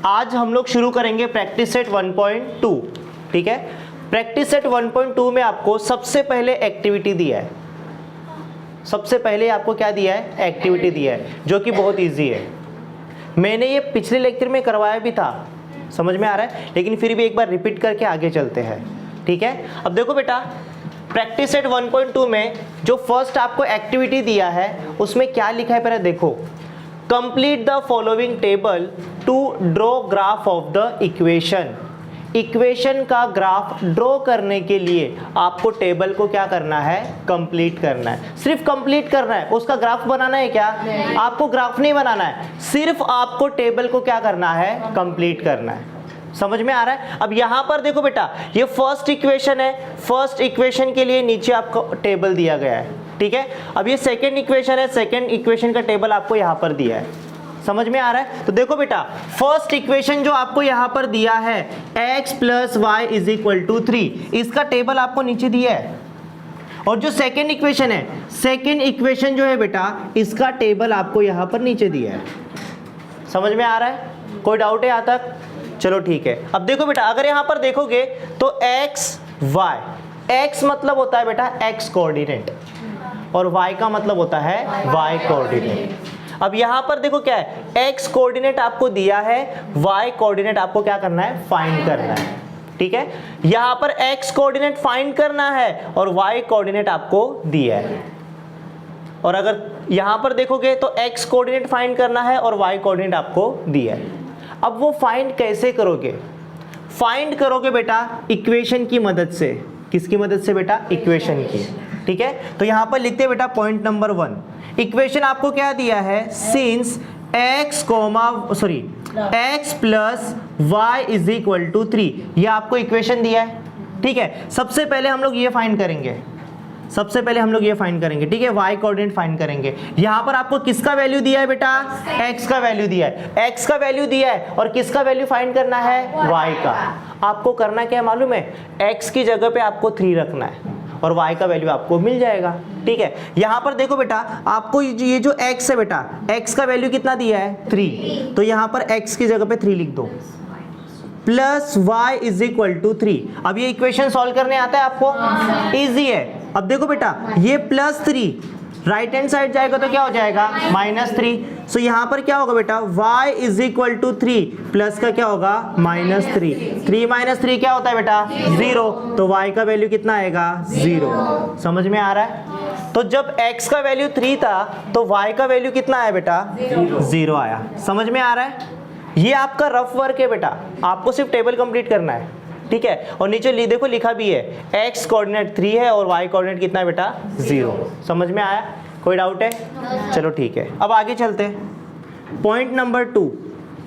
आज हम लोग शुरू करेंगे प्रैक्टिस सेट 1.2। ठीक है, प्रैक्टिस सेट 1.2 में आपको सबसे पहले एक्टिविटी दिया है। सबसे पहले आपको क्या दिया है? एक्टिविटी दिया है, जो कि बहुत इजी है। मैंने ये पिछले लेक्चर में करवाया भी था, समझ में आ रहा है, लेकिन फिर भी एक बार रिपीट करके आगे चलते हैं। ठीक है, अब देखो बेटा, प्रैक्टिस सेट 1.2 में जो फर्स्ट आपको एक्टिविटी दिया है उसमें क्या लिखा है, पहले देखो। Complete the following table to draw graph of the equation. Equation का ग्राफ ड्रॉ करने के लिए आपको टेबल को क्या करना है? कंप्लीट करना है। सिर्फ कंप्लीट करना है, उसका ग्राफ बनाना है क्या? आपको ग्राफ नहीं बनाना है, सिर्फ आपको टेबल को क्या करना है? कंप्लीट करना है। समझ में आ रहा है? अब यहां पर देखो बेटा, ये फर्स्ट इक्वेशन है, फर्स्ट इक्वेशन के लिए नीचे आपको टेबल दिया गया है। ठीक है, अब ये सेकंड इक्वेशन है, सेकंड इक्वेशन का टेबल आपको यहां पर दिया है। समझ में आ रहा है? तो देखो बेटा, फर्स्ट इक्वेशन जो आपको यहां पर दिया है x + y = 3, इसका टेबल आपको नीचे दिया है। और जो सेकंड इक्वेशन है, सेकंड इक्वेशन जो है बेटा, इसका टेबल आपको यहां पर नीचे दिया है। समझ में आ रहा है? कोई डाउट है यहां तक? चलो ठीक है। अब देखो बेटा, अगर यहां पर देखोगे तो x y, x मतलब होता है बेटा x कोऑर्डिनेट और y का मतलब होता है y कोऑर्डिनेट। अब यहां पर देखो क्या है, x कोऑर्डिनेट आपको दिया है, y कोऑर्डिनेट आपको क्या करना है? फाइंड करना है। ठीक है, यहां पर x कोऑर्डिनेट फाइंड करना है और y कोऑर्डिनेट आपको दिया है। और अगर यहां पर देखोगे तो x कोऑर्डिनेट फाइंड करना है और y कोऑर्डिनेट आपको दिया है। अब वो फाइंड कैसे करोगे? फाइंड करोगे बेटा इक्वेशन की मदद से। किसकी मदद से बेटा? इक्वेशन की। ठीक है, तो यहां पर लिखते हैं बेटा पॉइंट नंबर 1। इक्वेशन आपको क्या दिया है? सिंस x + y = 3, ये आपको इक्वेशन दिया है। ठीक है, सबसे पहले हम लोग ये फाइंड करेंगे, ठीक है, y कोऑर्डिनेट फाइंड करेंगे। यहां पर आपको किसका वैल्यू दिया है बेटा? x का वैल्यू दिया है, x का वैल्यू दिया है और किसका वैल्यू फाइंड करना है? y का। आपको करना क्या है मालूम है? x की जगह पे आपको 3 रखना है और y का वैल्यू आपको मिल जाएगा। ठीक है, यहां पर देखो बेटा, आपको ये जो x है बेटा, x का वैल्यू कितना दिया है? 3, तो यहां पर x की जगह पे 3 लिख दो, प्लस y = 3। अब ये इक्वेशन सॉल्व करने आता है आपको? इजी है। अब देखो बेटा, ये +3 राइट हैंड साइड जाएगा तो क्या हो जाएगा? -3। सो यहाँ पर क्या होगा बेटा? y = 3 प्लस का क्या होगा? -3। 3 - 3 क्या होता है बेटा? 0। तो y का वैल्यू कितना आएगा? 0। समझ में आ रहा है? तो जब x का वैल्यू 3 था तो y का वैल्यू कितना आया बेटा? 0 आया। समझ में आ रहा है? ये आपका रफ वर्क है बेटा, आपको सिर्फ टेबल कंप्लीट करना है। ठीक है, और नीचे देखो लिखा भी है, x कोऑर्डिनेट 3 है और y कोऑर्डिनेट कितना है बेटा? 0। समझ में आया? कोई डाउट है? चलो ठीक है, अब आगे चलते हैं। पॉइंट नंबर 2,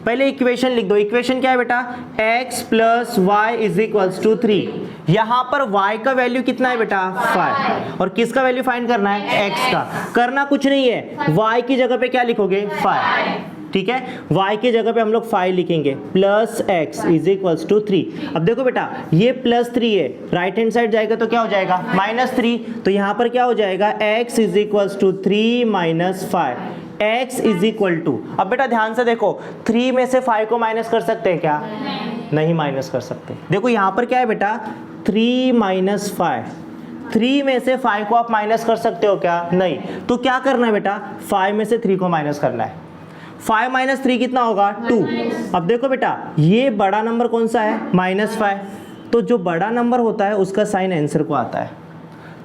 पहले इक्वेशन लिख दो। इक्वेशन क्या है बेटा? x + y = 3। यहां पर y का वैल्यू कितना है बेटा? 5। और किसका वैल्यू फाइंड करना है? x का। करना कुछ नहीं है, y की जगह पे क्या लिखोगे? 5। ठीक है, y की जगह पे हम लोग 5 लिखेंगे, प्लस x = 3। अब देखो बेटा, ये +3 है, राइट हैंड साइड जाएगा तो क्या हो जाएगा? -3। तो यहाँ पर क्या हो जाएगा? x = 3 - 5, x = अब बेटा ध्यान से देखो, 3 में से 5 को माइनस कर सकते हैं क्या? नहीं माइनस कर सकते। देखो यहाँ पर क्या है बेटा? 3 - 5, 3 में से 5 को आप माइनस कर सकते हो क्या? नहीं। तो क्या करना है बेटा? 5 में से 3 को माइनस करना है। 5 - 3 कितना होगा? 2। अब देखो बेटा, ये बड़ा नंबर कौन सा है? -5। तो जो बड़ा नंबर होता है उसका साइन आंसर को आता है,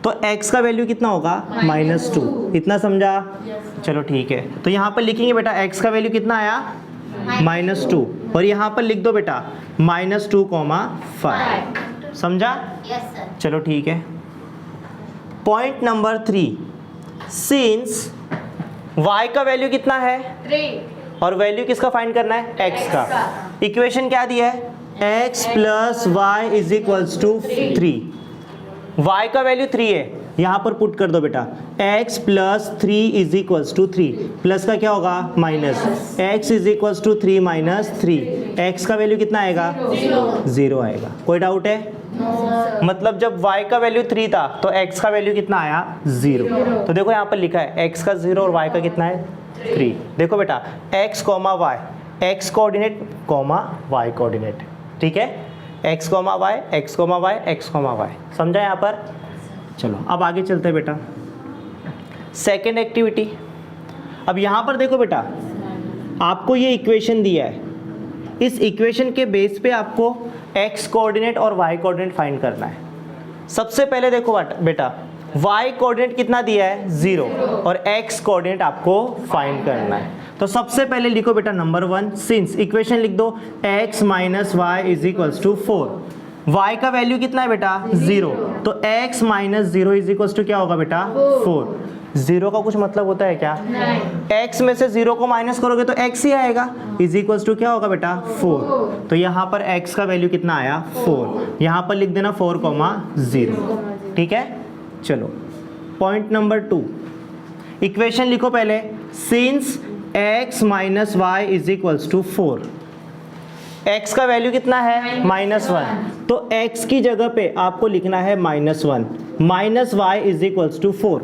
तो x का वैल्यू कितना होगा? -2। इतना समझा? चलो ठीक है, तो यहाँ पर लिखेंगे बेटा x का वैल्यू कितना आया? -2। और यहाँ पर लिख दो बेटा -2, 5। समझा? चलो ठीक है। पॉइंट नंबर 3, सिंस y का वैल्यू कितना है? 3। और वैल्यू किसका फाइंड करना है? x का। इक्वेशन क्या दिया है? x + y = 3। y का वैल्यू 3 है, यहाँ पर पुट कर दो बेटा, x + 3 = 3, प्लस का क्या होगा? माइनस। x = 3 - 3, x का वैल्यू कितना आएगा? 0 आएगा। कोई डाउट है? मतलब जब y का वैल्यू 3 था तो x का वैल्यू कितना आया? 0। तो देखो यहाँ पर लिखा है x का 0 और y का कितना है? 3। देखो बेटा, x, y x coordinate comma y coordinate, ठीक है, x comma y, x comma y, x comma y, समझा यहाँ पर। चलो अब आगे चलते हैं बेटा, सेकेंड एक्टिविटी। अब यहाँ पर देखो बेटा, आपको ये इक्वेशन दिया है, इस इक्वेशन के बेस पे आपको एक्स कोऑर्डिनेट और वाई कोऑर्डिनेट फाइंड करना है। सबसे पहले देखो बेटा, y कोऑर्डिनेट कितना दिया है 0 और x कोऑर्डिनेट आपको फाइंड करना है। तो सबसे पहले लिखो बेटा नंबर 1, सिंस इक्वेशन लिख दो x minus y is equals to 4। y का वैल्यू कितना है बेटा 0, तो x minus 0 is equals to क्या होगा बेटा 4। 0 का कुछ मतलब होता है क्या? x में से 0 को माइनस करोगे तो x ही आएगा, इज इक्वल्स टू क्या होगा बेटा 4। तो यहाँ पर x का वैल्यू कितना आया 4, यहाँ पर लिख देना 4,0, ठीक है। चलो पॉइंट नंबर 2, इक्वेशन लिखो पहले, since x minus y is equals to 4, x का वैल्यू कितना है -1, तो x की जगह पे आपको लिखना है -1, minus y is equals to 4।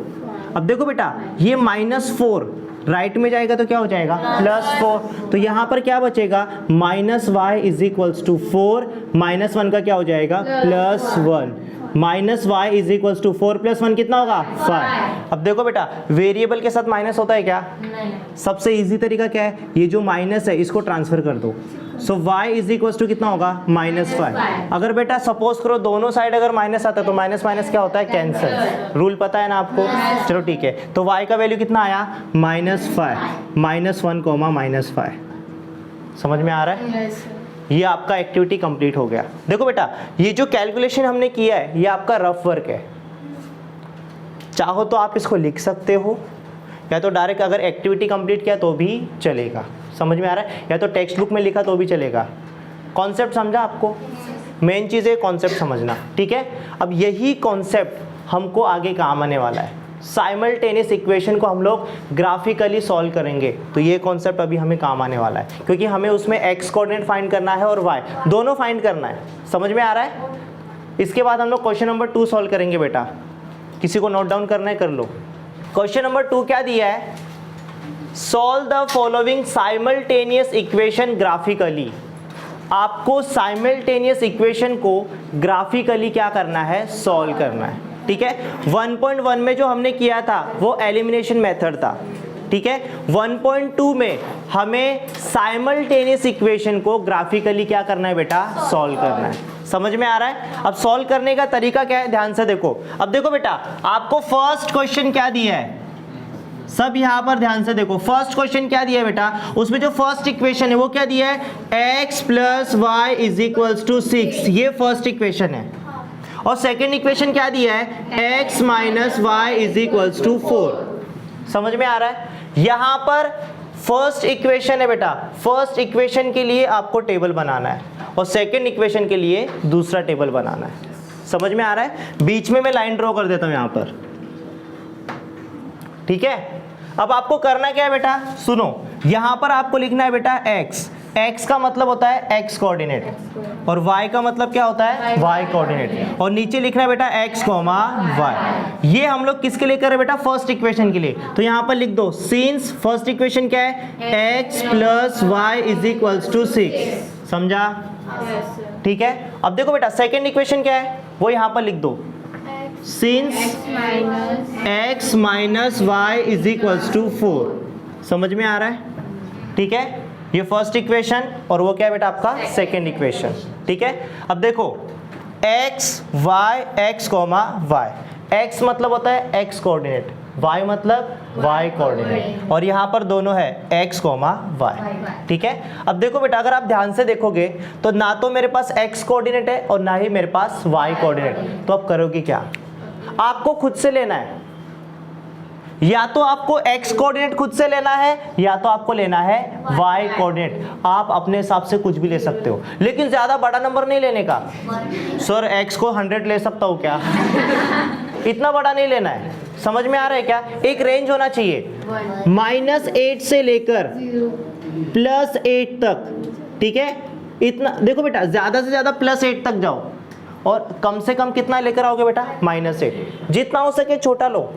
अब देखो बेटा, ये -4 राइट में जाएगा तो क्या हो जाएगा +4, तो यहाँ पर क्या बचेगा minus y is equals to 4, -1 का क्या हो जाएगा +1, minus y is equals to 4 + 1 कितना होगा 5। अब देखो बेटा, वेरिएबल के साथ माइनस होता है क्या? नहीं। सबसे इजी तरीका क्या है, ये जो माइनस है इसको ट्रांसफर कर दो, सो y इज इक्वल्स टू कितना होगा -5। अगर बेटा सपोज करो दोनों साइड अगर माइनस आता है तो माइनस माइनस क्या होता है कैंसिल, रूल पता है ना आपको। चलो ठीक है, तो y का वैल्यू कितना आया -5, -1, -5, समझ में आ रहा है? ये आपका एक्टिविटी कंप्लीट हो गया। देखो बेटा, ये जो कैलकुलेशन हमने किया है ये आपका रफ वर्क है, चाहो तो आप इसको लिख सकते हो या तो डायरेक्ट अगर एक्टिविटी कंप्लीट किया तो भी चलेगा, समझ में आ रहा है, या तो टेक्स्ट बुक में लिखा तो भी चलेगा। कॉन्सेप्ट समझा आपको? मेन चीज़ है कॉन्सेप्ट समझना, ठीक है। अब यही कॉन्सेप्ट हमको आगे काम आने वाला है, साइमल्टेनियस इक्वेशन को हम लोग ग्राफिकली सॉल्व करेंगे, तो ये कॉन्सेप्ट अभी हमें काम आने वाला है, क्योंकि हमें उसमें x कोऑर्डिनेट फाइंड करना है और y दोनों फाइंड करना है, समझ में आ रहा है। इसके बाद हम लोग क्वेश्चन नंबर 2 सॉल्व करेंगे बेटा, किसी को नोट डाउन करना है कर लो। क्वेश्चन नंबर 2 क्या दिया है, solve the following simultaneous equation graphically. आपको साइमल्टेनियस इक्वेशन को ग्राफिकली क्या करना है, सॉल्व करना है, ठीक है। 1.1 में जो हमने किया था वो एलिमिनेशन मेथड था, ठीक है। 1.2 में हमें साइमल्टेनियस इक्वेशन को ग्राफिकली क्या करना है बेटा, सॉल्व करना है, समझ में आ रहा है। अब सॉल्व करने का तरीका क्या है, ध्यान से देखो। अब देखो बेटा, आपको फर्स्ट क्वेश्चन क्या दिया है, सब यहाँ पर ध्यान से देखो। फर्स्ट क्वेश्चन क्या दिया है बेटा, उसमें जो फर्स्ट इक्वेशन है वो क्या दिया है, x + y is equals to 6, ये फर्स्ट इक्वेशन है। और सेकेंड इक्वेशन क्या दिया है, x minus y is equals to 4, समझ में आ रहा है। यहाँ पर फर्स्ट इक्वेशन है बेटा, फर्स्ट इक्वेशन के लिए आपको टेबल बनाना है और सेकेंड इक्वेशन के लिए दूसरा टेबल बनाना है, समझ में आ रहा है। बीच में मैं लाइन ड्रॉ कर देता हूँ यहाँ पर, ठीक है। अब आपको करना क्या है बेटा, सुनो, यहाँ पर आपको लिखना है बेटा x का मतलब होता है x कोऑर्डिनेट और y का मतलब क्या होता है y कोऑर्डिनेट, और नीचे लिखना है बेटा x, y। ये हम लोग किसके लिए कर रहे हैं बेटा, फर्स्ट इक्वेशन के लिए। तो यहाँ पर लिख दो, सिंस फर्स्ट इक्वेशन क्या है, x + y is equals to 6, समझा, ठीक है। अब देखो बेटा, सेकेंड इक्वेशन क्या है वो यहाँ पर लिख दो, since x minus y is equals to 4, समझ में आ रहा है, ठीक है। ये फर्स्ट इक्वेशन और वो क्या है बेटा आपका सेकेंड इक्वेशन, ठीक है। अब देखो x y, x मतलब होता है x कोऑर्डिनेट, y मतलब y कोऑर्डिनेट, और यहाँ पर दोनों है x, y, ठीक है। अब देखो बेटा, अगर आप ध्यान से देखोगे तो ना तो मेरे पास x कोऑर्डिनेट है और ना ही मेरे पास y कोऑर्डिनेट, तो आप करोगे क्या, आपको खुद से लेना है, या तो आपको x कोऑर्डिनेट खुद से लेना है या तो आपको लेना है y कोऑर्डिनेट। आप अपने हिसाब से कुछ भी ले सकते हो, लेकिन ज्यादा बड़ा नंबर नहीं लेने का। सर x को 100 ले सकता हूँ क्या? इतना बड़ा नहीं लेना है, समझ में आ रहा है क्या। एक रेंज होना चाहिए -8 से लेकर +8 तक, ठीक है। इतना देखो बेटा, ज्यादा से ज्यादा +8 तक जाओ और कम से कम कितना लेकर आओगे बेटा, -8। जितना हो सके छोटा लो,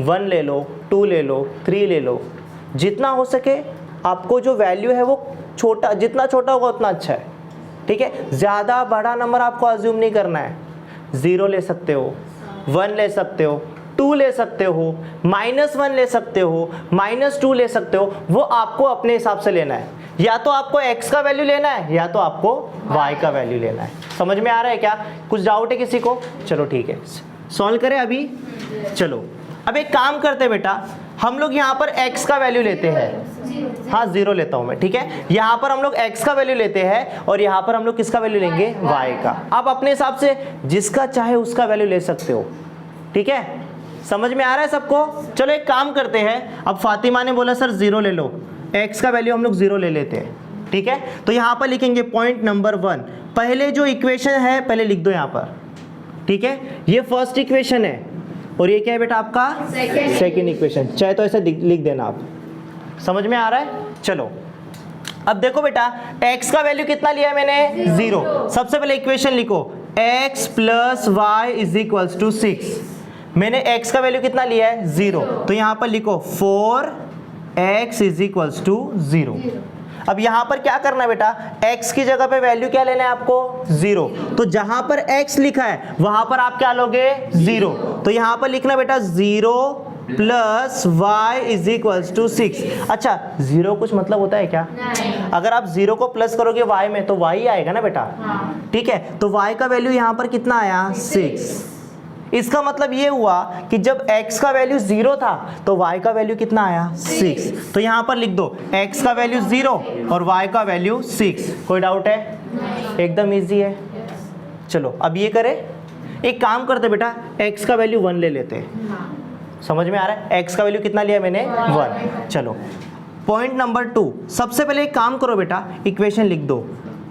1 ले लो, 2 ले लो, 3 ले लो, जितना हो सके आपको जो वैल्यू है वो छोटा, जितना छोटा होगा उतना अच्छा है, ठीक है। ज़्यादा बड़ा नंबर आपको अज्यूम नहीं करना है। 0 ले सकते हो, 1 ले सकते हो, 2 ले सकते हो, -1 ले सकते हो, -2 ले सकते हो, वो आपको अपने हिसाब से लेना है। या तो आपको x का वैल्यू लेना है या तो आपको y का वैल्यू लेना है। समझ में आ रहा है क्या? कुछ डाउट है किसी को? चलो ठीक है, सॉल्व करें अभी। चलो अब एक काम करते हैं बेटा, हम लोग यहाँ पर x का वैल्यू लेते हैं। हाँ 0 लेता हूँ मैं, ठीक है। यहाँ पर हम लोग x का वैल्यू लेते हैं और यहाँ पर हम लोग किसका वैल्यू लेंगे? y का। आप अपने हिसाब से जिसका चाहे उसका वैल्यू ले सकते हो, ठीक है। समझ में आ रहा है सबको? चलो एक काम करते हैं, अब फातिमा ने बोला सर 0 ले लो, x का वैल्यू हम लोग 0 ले लेते हैं, ठीक है। तो यहाँ पर लिखेंगे पॉइंट नंबर 1, पहले जो इक्वेशन है पहले लिख दो यहाँ पर, ठीक है। ये फर्स्ट इक्वेशन है और ये क्या है बेटा आपका? Second equation. चाहे तो ऐसे लिख देना आप। समझ में आ रहा है? चलो अब देखो बेटा, x का वैल्यू कितना लिया है मैंने? 0। सबसे पहले इक्वेशन लिखो, x + y = 6। मैंने x का वैल्यू कितना लिया है? 0। तो यहाँ पर लिखो 4x = 0। अब यहाँ पर क्या करना है बेटा? x की जगह पे वैल्यू क्या लेना है आपको? 0। तो जहाँ पर x लिखा है वहाँ पर आप क्या लोगे? 0। तो यहाँ पर लिखना बेटा 0 + y = 6। अच्छा 0 कुछ मतलब होता है क्या? अगर आप 0 को प्लस करोगे y में तो y आएगा ना बेटा, ठीक है। तो y का वैल्यू यहाँ पर कितना आया? 6। इसका मतलब ये हुआ कि जब x का वैल्यू 0 था तो y का वैल्यू कितना आया? 6। तो यहाँ पर लिख दो x का वैल्यू 0 और y का वैल्यू 6। कोई डाउट है? एकदम इजी है। चलो अब ये करें, एक काम करते बेटा, x का वैल्यू 1 ले लेते हैं। समझ में आ रहा है? x का वैल्यू कितना लिया मैंने? 1। चलो पॉइंट नंबर 2, सबसे पहले एक काम करो बेटा, इक्वेशन लिख दो,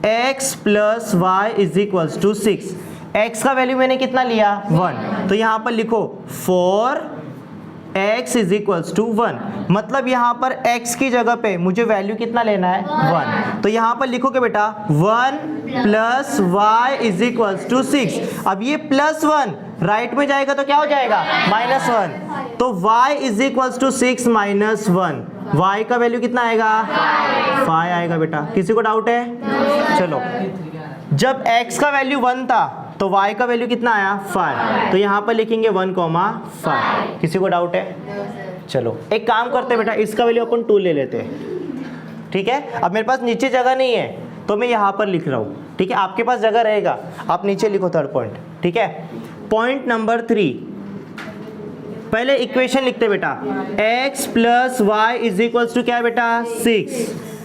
x + y = 6। x का वैल्यू मैंने कितना लिया? 1। तो यहाँ पर लिखो 4x = 1। मतलब यहाँ पर x की जगह पे मुझे वैल्यू कितना लेना है? 1। तो यहाँ पर लिखोगे बेटा 1 + y = 6। अब ये +1 राइट में जाएगा तो क्या हो जाएगा? -1। तो y = 6 - 1, y का वैल्यू कितना आएगा? 5 आएगा बेटा। किसी को डाउट है? चलो जब x का वैल्यू 1 था तो y का वैल्यू कितना आया? 5। तो यहाँ पर लिखेंगे 1,5। किसी को डाउट है? चलो एक काम करते हैं बेटा, इसका वैल्यू अपन 2 ले लेते हैं, ठीक है। अब मेरे पास नीचे जगह नहीं है तो मैं यहाँ पर लिख रहा हूँ, ठीक है। आपके पास जगह रहेगा, आप नीचे लिखो थर्ड पॉइंट, ठीक है। पॉइंट नंबर 3, पहले इक्वेशन लिखते बेटा, x + y = क्या है बेटा? 6,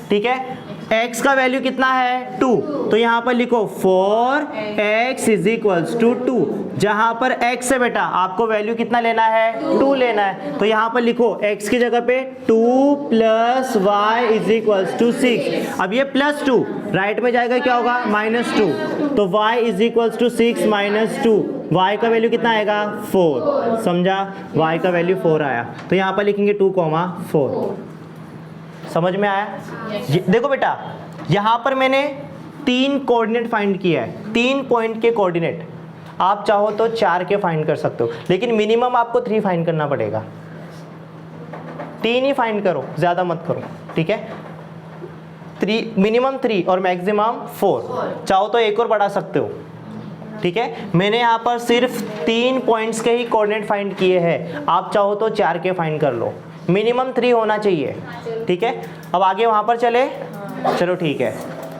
ठीक है। x का वैल्यू कितना है? 2। तो यहाँ पर लिखो 4x = 2। जहाँ पर x है बेटा आपको वैल्यू कितना लेना है? 2 लेना है। तो यहाँ पर लिखो x की जगह पे 2 + y = 6। अब ये +2 राइट में जाएगा, क्या होगा? -2। तो y = 6 - 2, y का वैल्यू कितना आएगा? 4। समझा? y का वैल्यू 4 आया। तो यहाँ पर लिखेंगे 2,4। समझ में आया? देखो बेटा, यहाँ पर मैंने 3 कोऑर्डिनेट फाइंड किया है, 3 पॉइंट के कोऑर्डिनेट। आप चाहो तो 4 के फाइंड कर सकते हो, लेकिन मिनिमम आपको 3 फाइंड करना पड़ेगा। 3 ही फाइंड करो, ज़्यादा मत करो, ठीक है। 3 मिनिमम 3 और मैक्सिमम 4। चाहो तो एक और बढ़ा सकते हो, ठीक है। मैंने यहाँ पर सिर्फ 3 पॉइंट्स के ही कोऑर्डिनेट फाइंड किए हैं, आप चाहो तो 4 के फाइंड कर लो। मिनिमम 3 होना चाहिए, ठीक है। अब आगे वहाँ पर चले, चलो ठीक है।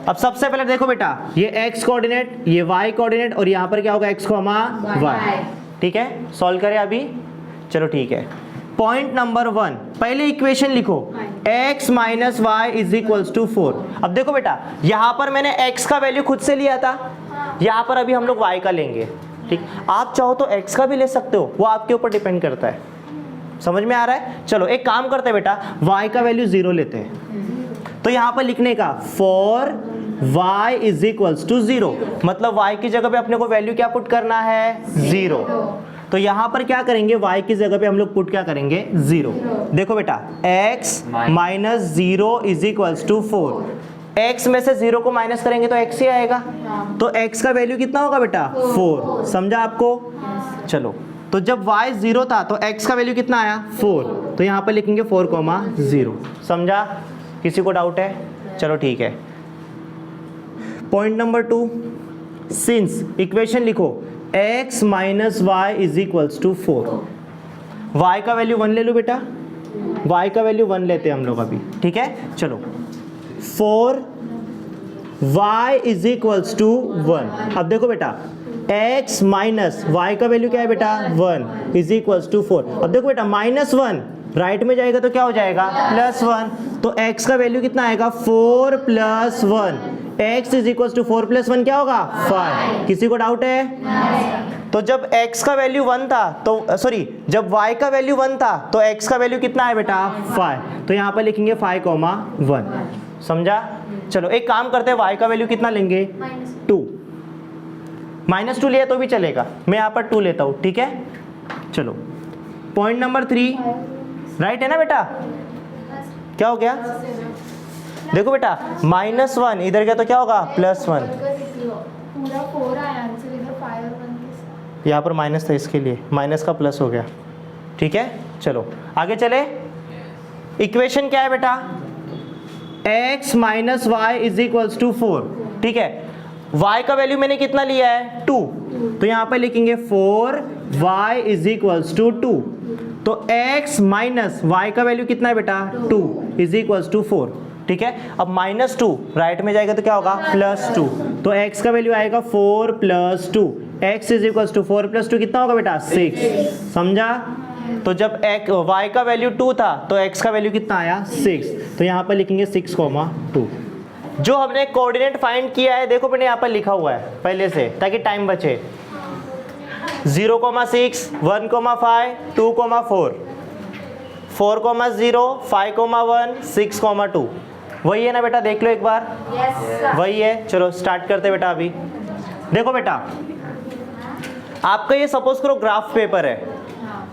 अब सबसे पहले देखो बेटा, ये x कोऑर्डिनेट, ये y कोऑर्डिनेट और यहाँ पर क्या होगा? x, y, ठीक है। सॉल्व करें अभी, चलो ठीक है। पॉइंट नंबर 1, पहले इक्वेशन लिखो, x - y = 4। अब देखो बेटा, यहाँ पर मैंने x का वैल्यू खुद से लिया था, यहाँ पर अभी हम लोग y का लेंगे, ठीक। आप चाहो तो x का भी ले सकते हो, वो आपके ऊपर डिपेंड करता है। समझ में आ रहा है? चलो एक काम करते हैं बेटा, y का वैल्यू 0 लेते हैं। तो यहाँ पर लिखने का 4y = 0, मतलब y की जगह पे अपने को वैल्यू क्या पुट करना है? 0। तो यहाँ पर क्या करेंगे? y की जगह पे हम लोग पुट क्या करेंगे? 0। देखो बेटा, x - 0 = 4। x में से 0 को माइनस करेंगे तो x ही आएगा। तो x का वैल्यू कितना होगा बेटा? 4। समझा आपको? चलो, तो जब y 0 था तो x का वैल्यू कितना आया? 4। तो यहाँ पर लिखेंगे 4,0। समझा? किसी को डाउट है? चलो ठीक है। पॉइंट नंबर 2, सिंस इक्वेशन लिखो x minus y is equals to 4, y का वैल्यू 1 ले लो बेटा, y का वैल्यू 1 लेते हैं हम लोग अभी, ठीक है। चलो 4 y इज इक्वल्स टू 1। अब देखो बेटा x माइनस वाई का वैल्यू क्या है बेटा 1 इज इक्वल्स टू 4। अब देखो बेटा -1 राइट में जाएगा तो क्या हो जाएगा +1, तो x का वैल्यू कितना आएगा 4 + 1, x इज इक्वल्स टू 4 + 1 क्या होगा 5। किसी को डाउट है? तो जब x का वैल्यू 1 था तो सॉरी जब y का वैल्यू 1 था तो x का वैल्यू कितना है बेटा 5, तो यहाँ पर लिखेंगे 5,1। समझा? चलो एक काम करते हैं, y का वैल्यू कितना लेंगे 2, -2 लिया तो भी चलेगा, मैं यहाँ पर 2 लेता हूँ, ठीक है। चलो पॉइंट नंबर 3 राइट है ना बेटा? क्या हो गया? देखो बेटा -1 इधर गया तो क्या होगा +1, पूरा 4 आया आंसर, इधर 5 और 1 यहाँ पर माइनस था इसके लिए माइनस का प्लस हो गया, ठीक है। चलो आगे चले, इक्वेशन क्या है बेटा x minus y is equals to 4, ठीक है। y का वैल्यू मैंने कितना लिया है 2, तो यहाँ पर लिखेंगे 4y इज इक्वल्स टू 2, तो x माइनस वाई का वैल्यू कितना है बेटा 2 इज इक्वल्स टू 4, ठीक है। अब -2 राइट में जाएगा तो क्या होगा +2, तो x का वैल्यू आएगा 4 + 2, x इज इक्वल्स टू 4 + 2 कितना होगा बेटा 6। समझा? तो जब y का वैल्यू 2 था तो x का वैल्यू कितना आया 6, तो यहाँ पर लिखेंगे 6,2। जो हमने कोऑर्डिनेट फाइंड किया है देखो मैंने यहाँ पर लिखा हुआ है पहले से ताकि टाइम बचे, 0,6, 1,5, 2,4, 4,0, 5,1, 6,2, वही है ना बेटा? देख लो एक बार, वही है। चलो स्टार्ट करते हैं बेटा। अभी देखो बेटा आपका ये सपोज करो ग्राफ पेपर है,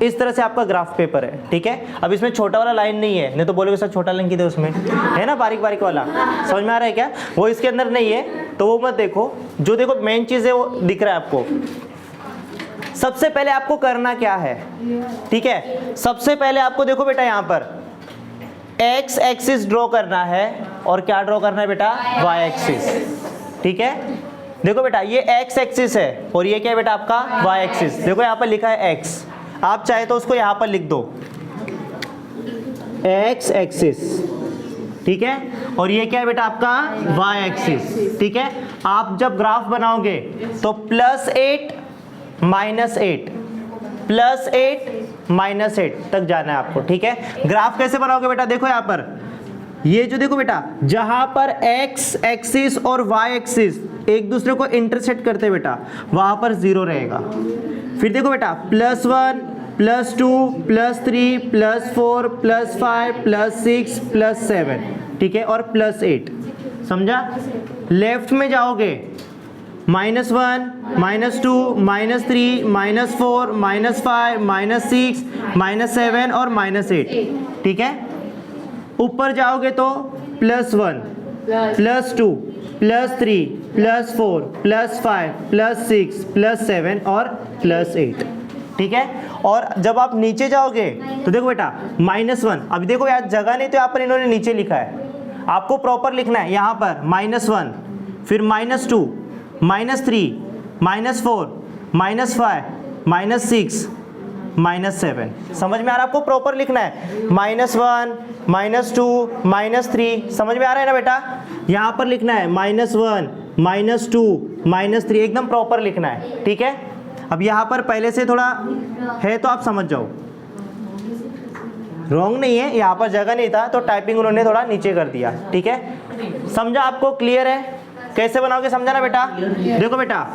इस तरह से आपका ग्राफ पेपर है, ठीक है। अब इसमें छोटा वाला लाइन नहीं है, नहीं तो बोलोगे सर छोटा लाइन की दे उसमें है ना, बारीक बारीक वाला, समझ में आ रहा है क्या? वो इसके अंदर नहीं है तो वो मत देखो, जो देखो मेन चीज़ है वो दिख रहा है आपको। सबसे पहले आपको करना क्या है, ठीक है, सबसे पहले आपको देखो बेटा यहाँ पर x एक्सिस ड्रॉ करना है और क्या ड्रॉ करना है बेटा y एक्सिस, ठीक है। देखो बेटा ये x एक्सिस है और ये क्या है बेटा आपका y एक्सिस। देखो यहाँ पर लिखा है x, आप चाहे तो उसको यहाँ पर लिख दो x एक्सिस, ठीक है, और ये क्या है बेटा आपका y एक्सिस, ठीक है। आप जब ग्राफ बनाओगे तो +8 -8 +8 -8 तक जाना है आपको, ठीक है। ग्राफ कैसे बनाओगे बेटा? देखो यहाँ पर ये जो देखो बेटा जहां पर x एक्सिस और y एक्सिस एक दूसरे को इंटरसेक्ट करते हैं बेटा वहां पर 0 रहेगा। फिर देखो बेटा +1 +2 +3 +4 +5 +6 +7, ठीक है, और +8, समझा? लेफ्ट में जाओगे -1 -2 -3 -4 -5 -6 -7 और -8, ठीक है। ऊपर जाओगे तो +1 +2 +3 +4 +5 +6 +7 और +8, ठीक है। और जब आप नीचे जाओगे तो देखो बेटा -1, अभी देखो यार जगह नहीं तो यहाँ पर इन्होंने नीचे लिखा है, आपको प्रॉपर लिखना है यहाँ पर -1 फिर -2 -3 -4 -5 -6 -7, समझ में आ रहा है? आपको प्रॉपर लिखना है -1 -2 -3, समझ में आ रहा है ना बेटा? यहाँ पर लिखना है -1 -2 -3, एकदम प्रॉपर लिखना है, ठीक है। अब यहाँ पर पहले से थोड़ा है तो आप समझ जाओ, रॉन्ग नहीं है, यहाँ पर जगह नहीं था तो टाइपिंग उन्होंने थोड़ा नीचे कर दिया, ठीक है। समझा? आपको क्लियर है? कैसे बनाओगे समझा ना बेटा? देखो बेटा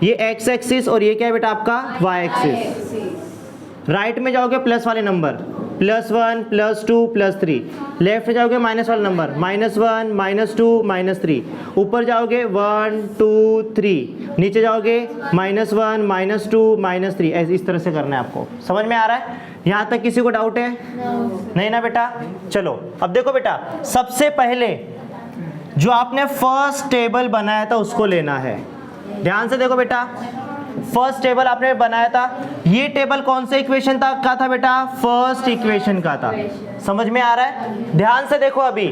ये x एक्सिस और ये क्या है बेटा आपका y एक्सिस। राइट में जाओगे प्लस वाले नंबर +1 +2 +3, लेफ्ट में जाओगे माइनस वाला नंबर -1 -2 -3, ऊपर जाओगे 1 2 3, नीचे जाओगे -1 -2 -3, इस तरह से करना है आपको। समझ में आ रहा है? यहाँ तक किसी को डाउट है? नहीं ना बेटा? चलो अब देखो बेटा सबसे पहले जो आपने फर्स्ट टेबल बनाया था उसको लेना है। ध्यान से देखो बेटा, फर्स्ट टेबल आपने बनाया था, ये टेबल कौन से इक्वेशन का था बेटा? फर्स्ट इक्वेशन का था। समझ में आ रहा है? ध्यान से देखो, अभी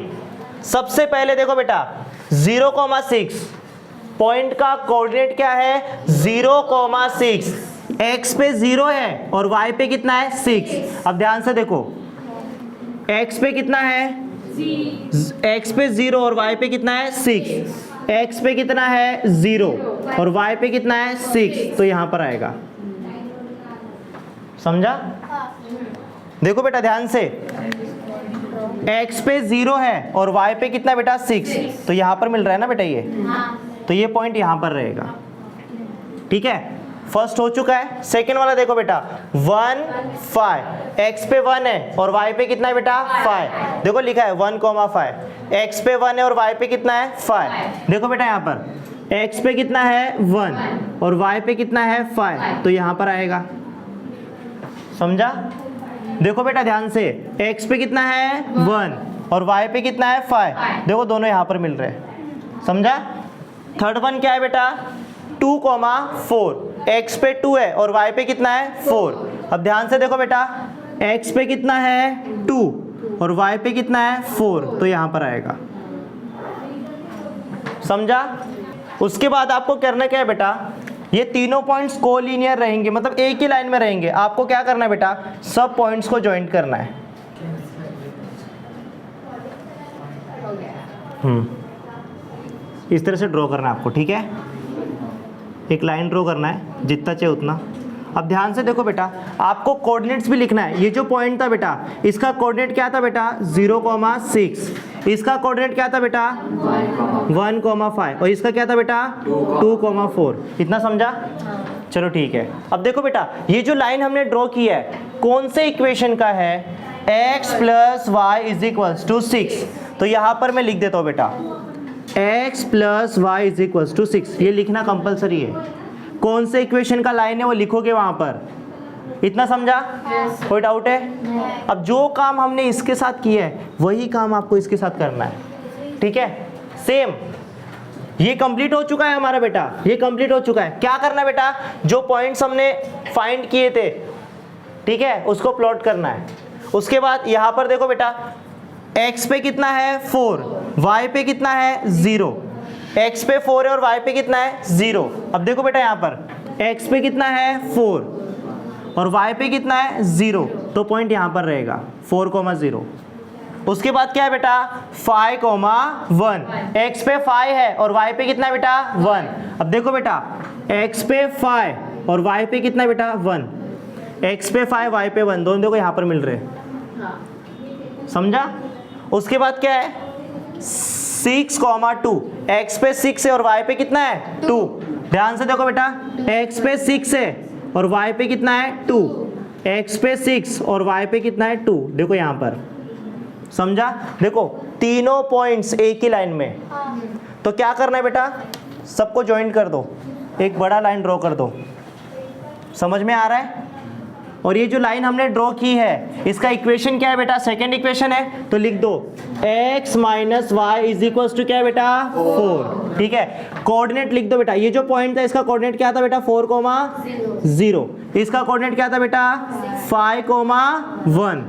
सबसे पहले देखो बेटा 0,6 पॉइंट का कोऑर्डिनेट क्या है 0,6, x पे 0 है और y पे कितना है 6। अब ध्यान से देखो x पे कितना है x पे 0 और y पे कितना है 6, x पे कितना है 0 और y पे कितना है 6, तो यहां पर आएगा। समझा? देखो बेटा ध्यान से x पे 0 है और y पे कितना बेटा 6, तो यहां पर मिल रहा है ना बेटा ये, तो ये पॉइंट यहां पर रहेगा। ठीक है, फर्स्ट हो चुका है। सेकेंड वाला देखो बेटा 1 5, x पे 1 है और y पे कितना है बेटा 5। देखो लिखा है 1,5, x पे 1 है और y पे कितना है 5। देखो बेटा यहाँ पर x पे कितना है 1 और y पे कितना है 5, तो यहाँ पर आएगा। समझा? देखो बेटा ध्यान से x पे कितना है 1 और y पे कितना है 5, देखो दोनों यहाँ पर मिल रहे हैं। समझा? थर्ड वन क्या है बेटा 2,4, x पे 2 है और y पे कितना है 4। अब ध्यान से देखो बेटा x पे कितना है 2 और y पे कितना है 4, तो यहाँ पर आएगा। समझा? उसके बाद आपको करना क्या है बेटा, ये तीनों पॉइंट्स कोलिनियर रहेंगे, मतलब एक ही लाइन में रहेंगे। आपको क्या करना है बेटा, सब पॉइंट्स को ज्वाइंट करना है। इस तरह से ड्रॉ करना है आपको। ठीक है, एक लाइन ड्रॉ करना है जितना चाहिए उतना। अब ध्यान से देखो बेटा आपको कोऑर्डिनेट्स भी लिखना है। ये जो पॉइंट था बेटा इसका कोऑर्डिनेट क्या था बेटा 0,6, इसका कोऑर्डिनेट क्या था बेटा 1,5 और इसका क्या था बेटा 2,4। इतना समझा? चलो ठीक है। अब देखो बेटा ये जो लाइन हमने ड्रॉ की है कौन से इक्वेशन का है, x plus y is equals to 6। तो यहाँ पर मैं लिख देता हूँ बेटा x plus y is equals to 6, ये लिखना कंपलसरी है। कौन से इक्वेशन का लाइन है वो लिखोगे वहां पर। इतना समझा? कोई डाउट है? अब जो काम हमने इसके साथ किया है वही काम आपको इसके साथ करना है। ठीक है, सेम। ये कंप्लीट हो चुका है हमारा बेटा, ये कंप्लीट हो चुका है। क्या करना है बेटा, जो पॉइंट्स हमने फाइंड किए थे ठीक है उसको प्लॉट करना है। उसके बाद यहां पर देखो बेटा x पे कितना है 4, y पे कितना है 0, x पे 4 है और y पे कितना है 0। अब देखो बेटा यहाँ पर x पे कितना है 4 और y पे कितना है 0, तो पॉइंट यहाँ पर रहेगा 4,0। उसके बाद क्या है बेटा 5,1, x पे 5 है और y पे कितना है बेटा 1। अब देखो बेटा x पे 5 और y पे कितना है बेटा 1, x पे 5 y पे 1, दोनों देखो यहाँ पर मिल रहे हैं। समझा? उसके बाद क्या है 6,2, x पे 6 है और y पे कितना है 2। ध्यान से देखो बेटा x पे 6 है और y पे कितना है 2, x पे 6 और y पे कितना है 2, देखो यहाँ पर। समझा? देखो तीनों पॉइंट्स एक ही लाइन में। तो क्या करना है बेटा, सबको ज्वाइंट कर दो, एक बड़ा लाइन ड्रॉ कर दो। समझ में आ रहा है? और ये जो लाइन हमने ड्रॉ की है इसका इक्वेशन क्या है बेटा, सेकंड इक्वेशन है, तो लिख दो x minus y is equal to क्या है बेटा 4। ठीक है, कोऑर्डिनेट लिख दो बेटा। ये जो पॉइंट था इसका कोऑर्डिनेट क्या था बेटा 4,0, इसका कोऑर्डिनेट क्या था बेटा 5,1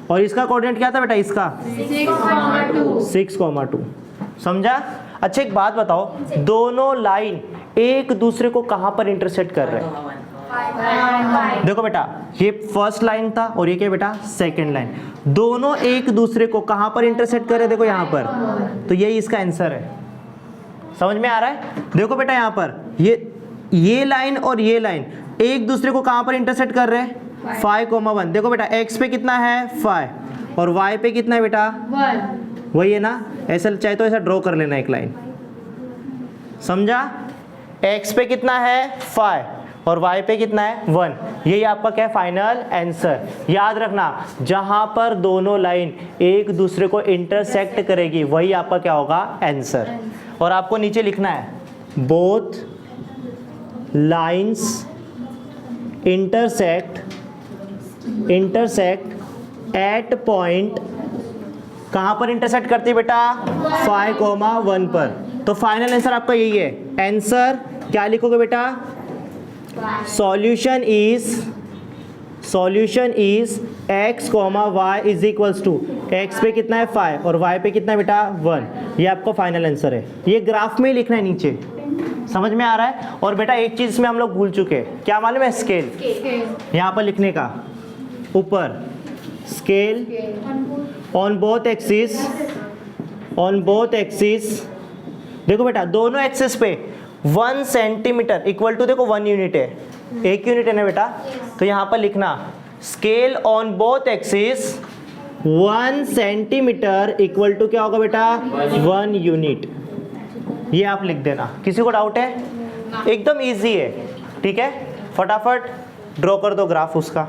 और इसका कोऑर्डिनेट क्या था बेटा इसका 6,2। समझा? अच्छा एक बात बताओ, दोनों लाइन एक दूसरे को कहां पर इंटरसेक्ट कर रहे हैं? देखो बेटा ये फर्स्ट लाइन था और ये क्या बेटा सेकंड लाइन, दोनों एक दूसरे को कहां पर इंटरसेक्ट कर रहे हैं? देखो यहां पर, तो यही इसका आंसर है। समझ में आ रहा है? देखो बेटा यहां पर ये लाइन और ये लाइन एक दूसरे को कहां पर इंटरसेक्ट कर रहे हैं 5,1। देखो बेटा x पे कितना है 5 और y पे कितना है बेटा 1, वही है ना। ऐसा चाहे तो ऐसा ड्रॉ कर लेना एक लाइन। समझा? x पे कितना है 5 और y पे कितना है 1, यही आपका क्या है फाइनल आंसर। याद रखना जहां पर दोनों लाइन एक दूसरे को इंटरसेक्ट करेगी वही आपका क्या होगा आंसर। और आपको नीचे लिखना है both lines intersect at point, कहां पर इंटरसेक्ट करती है बेटा 5,1 पर। तो फाइनल आंसर आपका यही है। आंसर क्या लिखोगे बेटा, solution is x, y is equals to x पे कितना है 5 और y पे कितना है बेटा 1। ये आपका फाइनल आंसर है। ये ग्राफ में ही लिखना है नीचे, समझ में आ रहा है। और बेटा एक चीज इसमें हम लोग भूल चुके हैं, क्या मालूम है? स्केल यहाँ पर लिखने का, ऊपर scale on both axis, on both axis. देखो बेटा दोनों एक्सिस पे 1 सेंटीमीटर इक्वल टू, देखो 1 यूनिट है, 1 यूनिट है ना बेटा। तो यहाँ पर लिखना scale on both axis 1 centimetre equal to क्या होगा बेटा 1 यूनिट। ये आप लिख देना। किसी को डाउट है? एकदम इजी है, ठीक है। फटाफट ड्रॉ कर दो ग्राफ उसका।